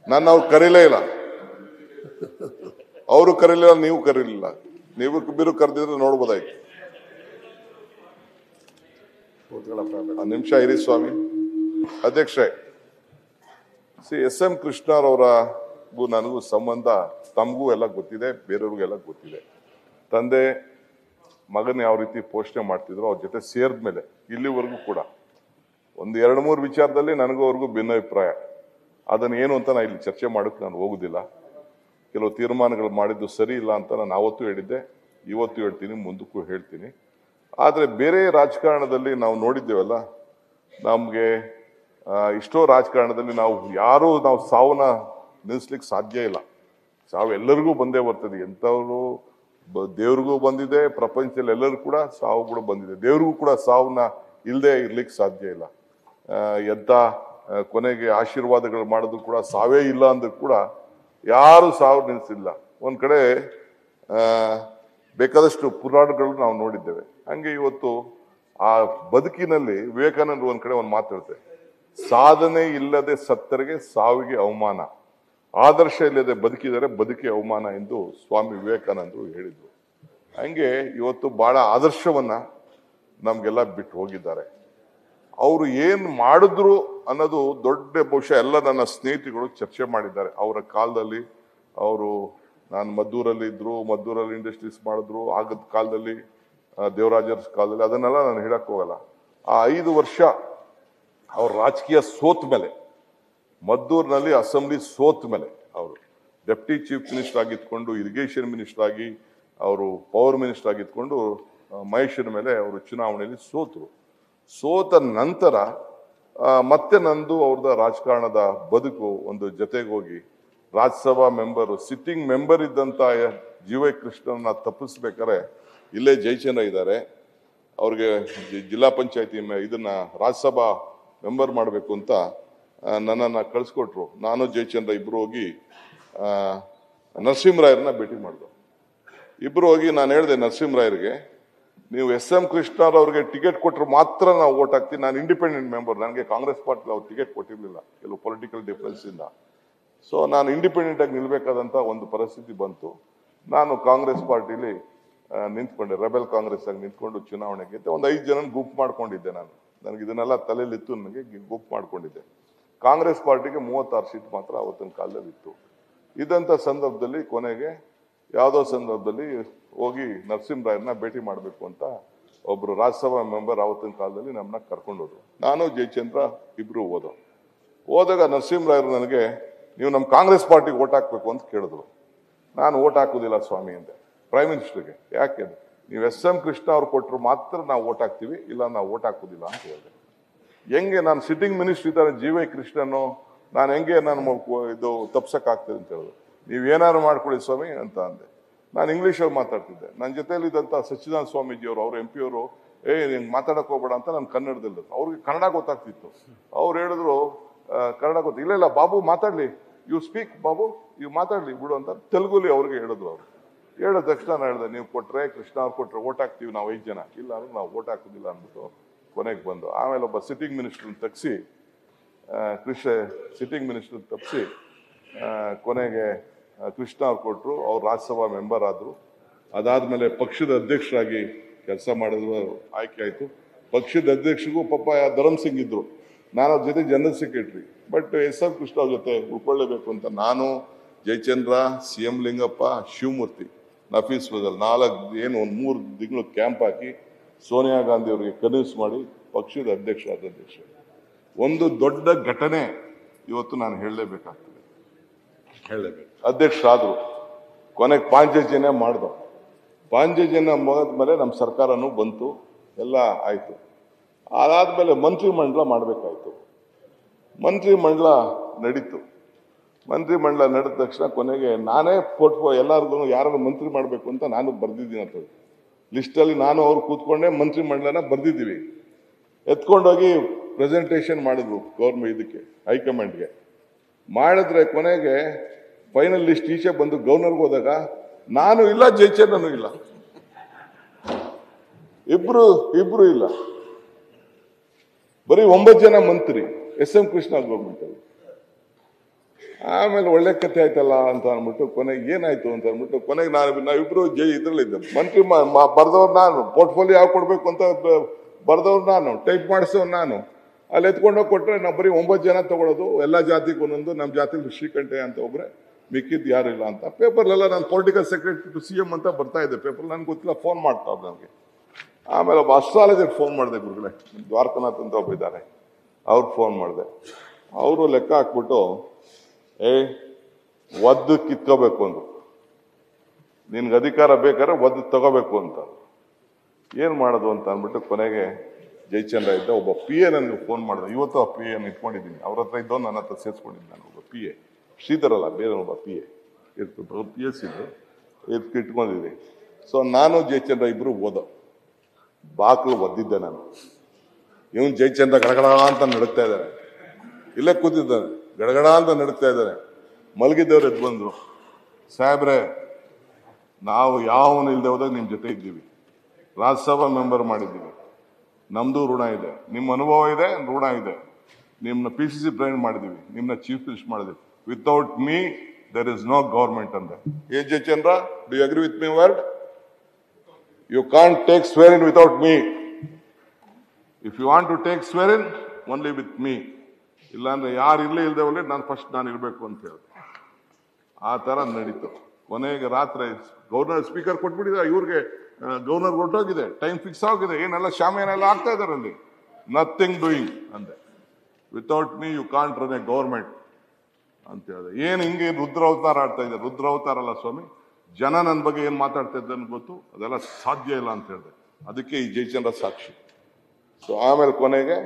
ನಾನು ಅವ್ರು ಕರೀಲೇ ಇಲ್ಲ, ಅವರು ಕರೀಲಿಲ್ಲ, ನೀವು ಕರೀಲಿಲ್ಲ. ನೀವು ಬಿರು ಕರೆದಿದ್ರೆ ನೋಡ್ಬೋದಾಯ್ತು. ನಿಮಿಷ ಇರಿ ಸ್ವಾಮಿ. ಅಧ್ಯಕ್ಷರೇ, ಎಸ್.ಎಂ. ಕೃಷ್ಣರವರಿಗೂ ನನಗೂ ಸಂಬಂಧ ತಮಗೂ ಎಲ್ಲ ಗೊತ್ತಿದೆ, ಬೇರೆಯವ್ರಿಗೆಲ್ಲ ಗೊತ್ತಿದೆ. ತಂದೆ ಮಗನ ಯಾವ ರೀತಿ ಪೋಷಣೆ ಮಾಡ್ತಿದ್ರು ಅವ್ರ ಜೊತೆ ಸೇರಿದ್ಮೇಲೆ ಇಲ್ಲಿವರೆಗೂ ಕೂಡ ಒಂದು 2-3 ವಿಚಾರದಲ್ಲಿ ನನಗೂ ಅವ್ರಿಗೂ ಭಿನ್ನಾಭಿಪ್ರಾಯ. ಅದನ್ನ ಏನು ಅಂತ ನಾನು ಇಲ್ಲಿ ಚರ್ಚೆ ಮಾಡೋಕೆ ನಾನು ಹೋಗುದಿಲ್ಲ. ಕೆಲವು ತೀರ್ಮಾನಗಳು ಮಾಡಿದ್ದು ಸರಿ ಇಲ್ಲ ಅಂತ ನಾನು ಆವತ್ತೂ ಹೇಳಿದ್ದೆ, ಇವತ್ತು ಹೇಳ್ತೀನಿ, ಮುಂದಕ್ಕೂ ಹೇಳ್ತೀನಿ. ಆದರೆ ಬೇರೆ ರಾಜಕಾರಣದಲ್ಲಿ ನಾವು ನೋಡಿದ್ದೇವಲ್ಲ, ನಮಗೆ ಇಷ್ಟೋ ರಾಜಕಾರಣದಲ್ಲಿ ನಾವು ಸಾವನ್ನ ನಿಲ್ಲಿಸ್ಲಿಕ್ಕೆ ಸಾಧ್ಯ ಇಲ್ಲ. ಸಾವು ಎಲ್ಲರಿಗೂ ಬಂದೇ ಬರ್ತದೆ. ಎಂಥವ್ರು ದೇವ್ರಿಗೂ ಬಂದಿದೆ, ಪ್ರಪಂಚದಲ್ಲಿ ಎಲ್ಲರೂ ಕೂಡ ಸಾವು ಕೂಡ ಬಂದಿದೆ. ದೇವ್ರಿಗೂ ಕೂಡ ಸಾವನ್ನ ಇಲ್ಲದೆ ಇರ್ಲಿಕ್ಕೆ ಸಾಧ್ಯ ಇಲ್ಲ. ಎಂತ ಕೊನೆಗೆ ಆಶೀರ್ವಾದಗಳು ಮಾಡೋದು ಕೂಡ ಸಾವೇ ಇಲ್ಲ ಅಂದ್ರೂ ಕೂಡ ಯಾರು ಸಾವು ನಿಲ್ಲಿಸಿಲ್ಲ. ಒಂದ್ ಕಡೆ ಬೇಕಾದಷ್ಟು ಪುರಾಣಗಳು ನಾವು ನೋಡಿದ್ದೇವೆ. ಹಂಗೆ ಇವತ್ತು ಆ ಬದುಕಿನಲ್ಲಿ ವಿವೇಕಾನಂದರು ಒಂದ್ ಕಡೆ ಒಂದು ಮಾತು ಹೇಳ್ತಾರೆ, ಸಾಧನೆ ಇಲ್ಲದೆ ಸತ್ತರಿಗೆ ಸಾವಿಗೆ ಅವಮಾನ, ಆದರ್ಶ ಇಲ್ಲದೆ ಬದುಕಿದರೆ ಬದುಕಿ ಅವಮಾನ ಎಂದು ಸ್ವಾಮಿ ವಿವೇಕಾನಂದರು ಹೇಳಿದ್ರು. ಹಂಗೆ ಇವತ್ತು ಬಹಳ ಆದರ್ಶವನ್ನ ನಮ್ಗೆಲ್ಲ ಬಿಟ್ಟು ಹೋಗಿದ್ದಾರೆ. ಅವರು ಏನ್ ಮಾಡಿದ್ರು ಅನ್ನೋದು ದೊಡ್ಡ ಬಹುಶಃ ಎಲ್ಲ ನನ್ನ ಸ್ನೇಹಿತರುಗಳು ಚರ್ಚೆ ಮಾಡಿದ್ದಾರೆ. ಅವರ ಕಾಲದಲ್ಲಿ ನಾನು ಮದ್ದೂರಲ್ಲಿ ಇಂಡಸ್ಟ್ರೀಸ್ ಮಾಡಿದ್ರು. ಆಗದ ಕಾಲದಲ್ಲಿ ದೇವರಾಜರ ಕಾಲದಲ್ಲಿ ಅದನ್ನೆಲ್ಲ ನಾನು ಹೇಳಕ್ ಹೋಗಲ್ಲ. ಆ 5 ವರ್ಷ ಅವ್ರ ರಾಜಕೀಯ ಸೋತ್ ಮೇಲೆ, ಮದ್ದೂರಿನಲ್ಲಿ ಅಸೆಂಬ್ಲಿ ಸೋತ್ ಮೇಲೆ ಅವರು ಡೆಪ್ಟಿ ಚೀಫ್ ಮಿನಿಸ್ಟರ್ ಆಗಿದ್ಕೊಂಡು, ಇರಿಗೇಷನ್ ಮಿನಿಸ್ಟರ್ ಆಗಿ, ಅವರು ಪವರ್ ಮಿನಿಸ್ಟರ್ ಆಗಿದ್ಕೊಂಡು ಮಹೇಶನ ಮೇಲೆ ಅವರು ಚುನಾವಣೆಯಲ್ಲಿ ಸೋತರು. ಸೋತ ನಂತರ ಮತ್ತೆ ನಂದು ಅವ್ರದ ರಾಜಕಾರಣದ ಬದುಕು ಒಂದು ಜೊತೆಗೆ ಹೋಗಿ ರಾಜ್ಯಸಭಾ ಮೆಂಬರ್, ಸಿಟ್ಟಿಂಗ್ ಮೆಂಬರ್ ಇದ್ದಂತ ಜಿ.ವೈ. ಕೃಷ್ಣನ್ನ ತಪ್ಪಿಸ್ಬೇಕಾರೆ ಇಲ್ಲೇ ಜಯಚಂದ್ರ ಇದ್ದಾರೆ, ಅವ್ರಿಗೆ ಜಿಲ್ಲಾ ಪಂಚಾಯತಿ ಇದನ್ನ ರಾಜ್ಯಸಭಾ ಮೆಂಬರ್ ಮಾಡಬೇಕು ಅಂತ ನನ್ನನ್ನ ಕಳಿಸ್ಕೊಟ್ರು. ನಾನು ಜಯಚಂದ್ರ ಇಬ್ರು ಹೋಗಿ ನರಸಿಂಹರಾಯರನ್ನ ಭೇಟಿ ಮಾಡಿದ್ರು. ಇಬ್ರು ಹೋಗಿ ನಾನು ಹೇಳಿದೆ ನರಸಿಂಹರಾಯರಿಗೆ, ನೀವು ಎಸ್.ಎಂ. ಕೃಷ್ಣರವ್ರಿಗೆ ಟಿಕೆಟ್ ಕೊಟ್ಟರು ಮಾತ್ರ ನಾವು ವೋಟ್ ಹಾಕ್ತೀವಿ, ನಾನು ಇಂಡಿಪೆಂಡೆಂಟ್ ಮೆಂಬರ್, ನನಗೆ ಕಾಂಗ್ರೆಸ್ ಪಾರ್ಟಿ ಅವ್ರು ಟಿಕೆಟ್ ಕೊಟ್ಟಿರ್ಲಿಲ್ಲ ಕೆಲವು ಪೊಲಿಟಿಕಲ್ ಡಿಫರೆನ್ಸ್ ಇಂದ. ಸೊ ನಾನು ಇಂಡಿಪೆಂಡೆಂಟ್ ಆಗಿ ನಿಲ್ಬೇಕಾದಂತ ಒಂದು ಪರಿಸ್ಥಿತಿ ಬಂತು. ನಾನು ಕಾಂಗ್ರೆಸ್ ಪಾರ್ಟಿಲಿ ನಿಂತ್ಕೊಂಡೆ, ರೆಬೆಲ್ ಕಾಂಗ್ರೆಸ್ ಆಗಿ ನಿಂತ್ಕೊಂಡು ಚುನಾವಣೆ ಗೆದ್ದೆ. ಒಂದು 5 ಜನ ಗುಂಪು ಮಾಡ್ಕೊಂಡಿದ್ದೆ. ನನಗೆ ಇದನ್ನೆಲ್ಲ ತಲೆಯಲ್ಲಿತ್ತು, ನನಗೆ ಗುಂಪು ಮಾಡ್ಕೊಂಡಿದ್ದೆ. ಕಾಂಗ್ರೆಸ್ ಪಾರ್ಟಿಗೆ 36 ಸೀಟ್ ಮಾತ್ರ ಅವತ್ತಿನ ಕಾಲದಲ್ಲಿ ಇತ್ತು. ಇದಂತ ಸಂದರ್ಭದಲ್ಲಿ ಕೊನೆಗೆ ಯಾವುದೋ ಸಂದರ್ಭದಲ್ಲಿ ಹೋಗಿ ನರಸಿಂಹರಾಯರನ್ನ ಭೇಟಿ ಮಾಡಬೇಕು ಅಂತ ಒಬ್ರು ರಾಜ್ಯಸಭಾ ಮೆಂಬರ್ ಅವತ್ತಿನ ಕಾಲದಲ್ಲಿ ನಮ್ಮನ್ನ ಕರ್ಕೊಂಡು ಹೋದ್ರು. ನಾನು ಜಯಚಂದ್ರ ಇಬ್ರು ಹೋದಾಗ ನರಸಿಂಹರಾಯರು ನನಗೆ, ನೀವು ನಮ್ಮ ಕಾಂಗ್ರೆಸ್ ಪಾರ್ಟಿಗೆ ಓಟ್ ಹಾಕ್ಬೇಕು ಅಂತ ಕೇಳಿದ್ರು. ನಾನು ಓಟ್ ಹಾಕುದಿಲ್ಲ ಸ್ವಾಮಿ ಅಂದೆ ಪ್ರೈಮ್ ಮಿನಿಸ್ಟರ್ಗೆ. ಯಾಕೆ? ನೀವು ಎಸ್.ಎಂ. ಕೃಷ್ಣ ಅವ್ರು ಕೊಟ್ಟರು ಮಾತ್ರ ನಾವು ಓಟ್ ಹಾಕ್ತೀವಿ, ಇಲ್ಲ ನಾವು ಓಟ್ ಹಾಕುದಿಲ್ಲ ಅಂತ ಹೇಳಿದೆ. ಹೆಂಗೆ ನಾನು ಸಿಟ್ಟಿಂಗ್ ಮಿನಿಸ್ಟರ್ ಇದ್ದಾರೆ ಜಿ.ವೈ. ಕೃಷ್ಣನು, ನಾನು ಹೆಂಗೆ ನಾನು ಇದು ತಪ್ಸಕ್ ಆಗ್ತದೆ ಅಂತ ಹೇಳಿದ್ರು. ನೀವೇನಾದ್ರು ಮಾಡ್ಕೊಳ್ಳಿ ಸ್ವಾಮಿ ಅಂತ ಅಂದೆ. ನಾನು ಇಂಗ್ಲೀಷಲ್ಲಿ ಮಾತಾಡ್ತಿದ್ದೆ. ನನ್ನ ಜೊತೆಯಲ್ಲಿ ಇದ್ದಂತ ಸಚ್ಚಿದಾನಂದ ಸ್ವಾಮೀಜಿ ಅವ್ರ MP ಅವರು, ಹಿಂಗೆ ಮಾತಾಡಕ್ ಹೋಗ್ಬೇಡ ಅಂತ ನಾನು ಕನ್ನಡದಲ್ಲಿ, ಅವ್ರಿಗೆ ಕನ್ನಡ ಗೊತ್ತಾಗ್ತಿತ್ತು. ಅವ್ರು ಹೇಳಿದ್ರು ಕನ್ನಡ ಇಲ್ಲ ಬಾಬು ಮಾತಾಡ್ಲಿ, ಯು ಸ್ಪೀಕ್ ಬಾಬು, ಇವ್ ಮಾತಾಡ್ಲಿ ಬಿಡು ಅಂತ ತೆಲುಗುಲಿ ಅವ್ರಿಗೆ ಹೇಳಿದ್ರು. ಅವ್ರು ಹೇಳಿದ ತಕ್ಷಣ ನಾನು ಹೇಳಿದೆ, ನೀವು ಕೊಟ್ರೆ ಕೃಷ್ಣ ಅವ್ರು ಕೊಟ್ರೆ ಓಟ್ ಹಾಕ್ತೀವಿ ನಾವು 5 ಜನ, ಇಲ್ಲ ಅಂದ್ರೆ ನಾವು ಓಟ್ ಹಾಕೋದಿಲ್ಲ ಅಂದ್ಬಿಟ್ಟು ಕೊನೆಗೆ ಬಂದು ಆಮೇಲೆ ಒಬ್ಬ ಸಿಟ್ಟಿಂಗ್ ಮಿನಿಸ್ಟರ್ ತಪ್ಪಿಸಿ ಕೊನೆಗೆ ಕೃಷ್ಣ ಅವ್ರು ಕೊಟ್ಟರು. ಅವ್ರು ರಾಜ್ಯಸಭಾ ಮೆಂಬರ್ ಆದ್ರು. ಅದಾದ್ಮೇಲೆ ಪಕ್ಷದ ಅಧ್ಯಕ್ಷರಾಗಿ ಕೆಲಸ ಮಾಡಿದ್ರು, ಆಯ್ಕೆ ಆಯ್ತು. ಪಕ್ಷದ ಅಧ್ಯಕ್ಷರಿಗೂ ಪಾಪ ಧರಮ್ ಸಿಂಗ್ ಇದ್ರು, ನಾನು ಅವ್ರ ಜೊತೆ general secretary. But SM. Krishna ಅವ್ರ ಜೊತೆ ಉಳ್ಕೊಳ್ಳೇಬೇಕು ಅಂತ ನಾನು, ಜಯಚಂದ್ರ, CM ಲಿಂಗಪ್ಪ, ಶಿವಮೂರ್ತಿ, ನಫೀಸ್ ಫಜಲ್ 1 3 ತಿಂಗಳು ಕ್ಯಾಂಪ್ ಹಾಕಿ ಸೋನಿಯಾ ಗಾಂಧಿ ಅವರಿಗೆ ಕನ್ವಿನ್ಸ್ ಮಾಡಿ ಪಕ್ಷದ ಅಧ್ಯಕ್ಷ. ಒಂದು ದೊಡ್ಡ ಘಟನೆ ಇವತ್ತು ನಾನು ಹೇಳಲೇಬೇಕಾಗ್ತದೆ. ಅಧ್ಯಕ್ಷರಾದ್ರು, ಕೊನೆಗೆ ಪಾಂಚಜನ್ಯ ಮಾಡ್ದ. ಪಾಂಚಜನ್ಯ ಮುಗಿದ್ಮೇಲೆ ನಮ್ಮ ಸರ್ಕಾರನೂ ಬಂತು, ಎಲ್ಲ ಆಯ್ತು. ಅದಾದ್ಮೇಲೆ ಮಂತ್ರಿಮಂಡಲ ಮಾಡಬೇಕಾಯ್ತು. ಮಂತ್ರಿಮಂಡಲ ನಡೀತು. ಮಂತ್ರಿಮಂಡಲ ನಡೆದ ತಕ್ಷಣ ಕೊನೆಗೆ ನಾನೇ ಎಲ್ಲರಿಗೂ ಯಾರು ಮಂತ್ರಿ ಮಾಡಬೇಕು ಅಂತ ನಾನು ಬರ್ದಿದ್ದೀನಿ ಅಂತ ಲಿಸ್ಟಲ್ಲಿ ನಾನು ಅವ್ರು ಕೂತ್ಕೊಂಡೆ ಮಂತ್ರಿಮಂಡಲನ ಬರ್ದಿದ್ದೀವಿ. ಎತ್ಕೊಂಡೋಗಿ ಪ್ರೆಸೆಂಟೇಷನ್ ಮಾಡಿದ್ರು ಗೌರ್ಮೆಂಟ್ ಇದಕ್ಕೆ, ಹೈಕಮಾಂಡ್ಗೆ ಮಾಡಿದ್ರೆ ಕೊನೆಗೆ ಫೈನಲ್ ಲಿಸ್ಟ್ ಈಚೆ ಬಂದು ಗವರ್ನರ್ಗೆ ಹೋದಾಗ ನಾನು ಇಲ್ಲ, ಜಯಚಂದ್ರನು ಇಲ್ಲ, ಇಬ್ರು ಇಲ್ಲ. ಬರೀ 9 ಜನ ಮಂತ್ರಿ SM ಕೃಷ್ಣ ಹೋಗ್ಬಿಟ್ಟರು. ಆಮೇಲೆ ಒಳ್ಳೆ ಕಥೆ ಆಯ್ತಲ್ಲ ಅಂತ ಅಂದ್ಬಿಟ್ಟು ಕೊನೆಗೆ ಏನಾಯ್ತು ಅಂತ ಅಂದ್ಬಿಟ್ಟು ಕೊನೆಗೆ ನಾವಿಬ್ರು ಇದ್ರಲ್ಲಿದ್ದೆ. ಮಂತ್ರಿ ಬರ್ದವ್ರು ನಾನು, ಪೋರ್ಟ್ಫೋಲಿಯೋ ಯಾವ ಕೊಡ್ಬೇಕು ಅಂತ ಬರ್ದವ್ರು ನಾನು, ಟೈಪ್ ಮಾಡಿಸೋರು ನಾನು. ಅಲ್ಲಿ ಎತ್ಕೊಂಡೋಗಿ ಕೊಟ್ಟರೆ ನಾವು ಬರೀ 9 ಜನ ತಗೊಳ್ಳೋದು, ಎಲ್ಲ ಜಾತಿಗೆ ಒಂದೊಂದು, ನಮ್ಮ ಜಾತಿಗೆ ಶ್ರೀಕಂಠಯ್ಯ ಅಂತ ಒಬ್ರೆ, ಮಿಕ್ಕಿದ್ದು ಯಾರಿಲ್ಲ ಅಂತ. ಪೇಪರ್ಲೆಲ್ಲ ನಾನು ಪೊಲಿಟಿಕಲ್ ಸೆಕ್ರೆಟರಿ ಟು CM ಅಂತ ಬರ್ತಾ ಇದ್ದೆ ಪೇಪರ್. ನನ್ಗೆ ಗೊತ್ತಿಲ್ಲ, ಫೋನ್ ಮಾಡ್ತಾರೆ ನನಗೆ. ಆಮೇಲೆ ಒಬ್ಬ ಅಸ್ಟ್ರಾಲಜರ್ ಫೋನ್ ಮಾಡಿದೆ, ಗುರುಗಳೇ ದ್ವಾರಕನಾಥ್ ಅಂತ ಒಬ್ಬ ಇದ್ದಾರೆ, ಅವ್ರಿಗೆ ಫೋನ್ ಮಾಡಿದೆ. ಅವರು ಲೆಕ್ಕ ಹಾಕ್ಬಿಟ್ಟು ಒದ್ದು ಕಿತ್ಕೋಬೇಕು ಅಂದ್ರು, ನಿನ್ಗೆ ಅಧಿಕಾರ ಬೇಕಾದ್ರೆ ಒದ್ದು ತಗೋಬೇಕು ಅಂತ. ಏನ್ ಮಾಡೋದು ಅಂತ ಅಂದ್ಬಿಟ್ಟು ಕೊನೆಗೆ ಜಯಚಂದ್ರ ಇದ್ದ ಒಬ್ಬ PA ನನಗೆ ಫೋನ್ ಮಾಡಿದೆ. ಇವತ್ತು ಆ PA ಇಟ್ಕೊಂಡಿದ್ದೀನಿ, ಅವ್ರ ಹತ್ರ ಇದ್ದೋ ನನ್ನ ಹತ್ರ ಸೇರಿಸ್ಕೊಂಡಿದ್ದೆ. ನಾನು ಒಬ್ಬ PA, ಶ್ರೀಧರ್ ಅಲ್ಲ, ಬೇರೆ ಒಬ್ಬ PA ಇರ್ತಿದ್ರು, PS ಇಟ್ಕೊಂಡಿದ್ದೀನಿ. ಸೊ ನಾನು ಜಯಚಂದ್ರ ಇಬ್ರು ಓದೋ ಬಾಕ್ಲು ಒದ್ದಿದ್ದೆ ನಾನು. ಇವನು ಜಯಚಂದ್ರ ಗಡಗಡ ಅಂತ ನಡುಕ್ತಾ ಇದ್ದಾರೆ, ಇಲ್ಲೇ ಕೂತಿದ್ದಾರೆ, ಗಡಗಡ ಅಂತ ನಡುಕ್ತಾ ಇದ್ದಾರೆ. ಮಲಗಿದ್ದವ್ರು ಎದ್ದು ಬಂದ್ರು, ಸಾಹೇಬ್ರೆ ನಾವು ಯಾವನು ಇಲ್ಲದೆ ಹೋದಾಗ ನಿಮ್ಮ ಜೊತೆ ಇದ್ದೀವಿ, ರಾಜ್ಯಸಭಾ ಮೆಂಬರ್ ಮಾಡಿದ್ದೀವಿ, ನಮ್ದು ಋಣ ಇದೆ, ನಿಮ್ಮ ಅನುಭವ ಇದೆ, ಋಣ ಇದೆ. ನಿಮ್ಮನ್ನ PCC ಪ್ರೆಸಿಡೆಂಟ್ ಮಾಡಿದ್ದೀವಿ, ನಿಮ್ಮನ್ನ ಚೀಫ್ ಮಿನಿಸ್ಟರ್ ಮಾಡಿದ್ದೀವಿ. Without me there is no government ಅಂದೆ. ಏ Jayachandra, do you agree with me word? You can't take swear without me. If you want to take swear only with me. ಇಲ್ಲಾಂದ್ರೆ ಯಾರು ಇಲ್ಲೇ ಇಲ್ಲದೆ ಹೋಗ್ಲಿ, ನಾನು ಇರಬೇಕು ಅಂತ ಹೇಳಿದೆ. ಆ ತರ ನಡೀತು. ಕೊನೆಗೆ ರಾತ್ರಿ ಗವರ್ನರ್ ಸ್ಪೀಕರ್ ಕೊಟ್ಬಿಟ್ಟಿದ್ದಾರೆ, ಇವ್ರಿಗೆ ಗವರ್ನರ್ ಹೊರಟೋಗಿದೆ, ಟೈಮ್ ಫಿಕ್ಸ್ ಆಗಿದೆ, ಏನೆಲ್ಲ ಶಾಮಿಯಾನೆಲ್ಲ ಆಗ್ತಾ ಇದಾರೆ ಅಲ್ಲಿ, ನಥಿಂಗ್ ಡೂಯಿಂಗ್ ಅಂದೆ. Without me you can't run a government ಅಂತ ಹೇಳಿದೆ. ಏನ್ ಹಿಂಗೆ ರುದ್ರಾವತಾರ ಆಡ್ತಾ ಇದೆ? ರುದ್ರಾವತಾರ ಅಲ್ಲ ಸ್ವಾಮಿ, ಜನ ನನ್ನ ಬಗ್ಗೆ ಏನ್ ಮಾತಾಡ್ತಾ ಇದ್ದ ಗೊತ್ತು, ಅದೆಲ್ಲ ಸಾಧ್ಯ ಇಲ್ಲ ಅಂತ ಹೇಳಿದೆ. ಅದಕ್ಕೆ ಈ ಜಯಚಂದ್ರ ಸಾಕ್ಷಿ. ಸೊ ಆಮೇಲೆ ಕೊನೆಗೆ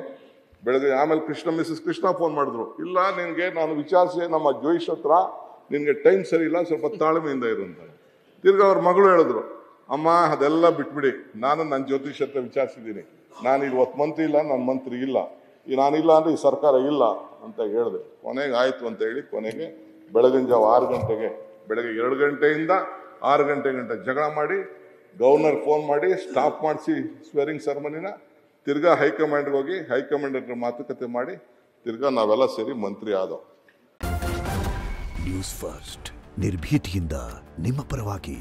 ಬೆಳಗ್ಗೆ ಆಮೇಲೆ ಮಿಸಸ್ ಕೃಷ್ಣ ಫೋನ್ ಮಾಡಿದ್ರು, ಇಲ್ಲ ನಿನ್ಗೆ ನಾನು ವಿಚಾರಿಸಿ ನಮ್ಮ ಜೋಯಿಷ್ ಹತ್ರ, ನಿನ್ಗೆ ಟೈಮ್ ಸರಿ ಇಲ್ಲ, ಸ್ವಲ್ಪ ತಾಳ್ಮೆಯಿಂದ ಇರು ಅಂತ. ತಿರ್ಗಿ ಅವ್ರ ಮಗಳು ಹೇಳಿದ್ರು, ಅಮ್ಮ ಅದೆಲ್ಲ ಬಿಟ್ಬಿಡಿ, ನಾನು ನನ್ನ ಜ್ಯೋತಿಷ್ ಹತ್ರ ವಿಚಾರಿಸಿದ್ದೀನಿ, ನಾನು ಇವತ್ತು ಮಂತ್ರಿ ಇಲ್ಲ, ನನ್ನ ಮಂತ್ರಿ ಇಲ್ಲ, ನಾನಿಲ್ಲ ಅಂದ್ರೆ ಈ ಸರ್ಕಾರ ಇಲ್ಲ ಅಂತ ಹೇಳಿದೆ. ಕೊನೆಗೆ ಆಯ್ತು ಅಂತ ಹೇಳಿ ಕೊನೆಗೆ ಬೆಳಗಿನ ಜಾವ 6 ಗಂಟೆಗೆ, ಬೆಳಗ್ಗೆ 2 ಗಂಟೆಯಿಂದ 6 ಗಂಟೆ ಜಗಳ ಮಾಡಿ ಗವರ್ನರ್ ಫೋನ್ ಮಾಡಿ ಸ್ಟಾಪ್ ಮಾಡಿಸಿ ಸ್ವೇರಿಂಗ್ ಸೆರೆಮನಿನ. ತಿರ್ಗಾ ಹೈಕಮಾಂಡ್ಗೆ ಹೋಗಿ ಹೈಕಮಾಂಡ್ ಹತ್ರ ಮಾತುಕತೆ ಮಾಡಿ ತಿರ್ಗಾ ನಾವೆಲ್ಲ ಸೇರಿ ಮಂತ್ರಿ ಆದೋ. ನ್ಯೂಸ್ ಫಸ್ಟ್, ನಿರ್ಭೀತಿಯಿಂದ ನಿಮ್ಮ ಪರವಾಗಿ.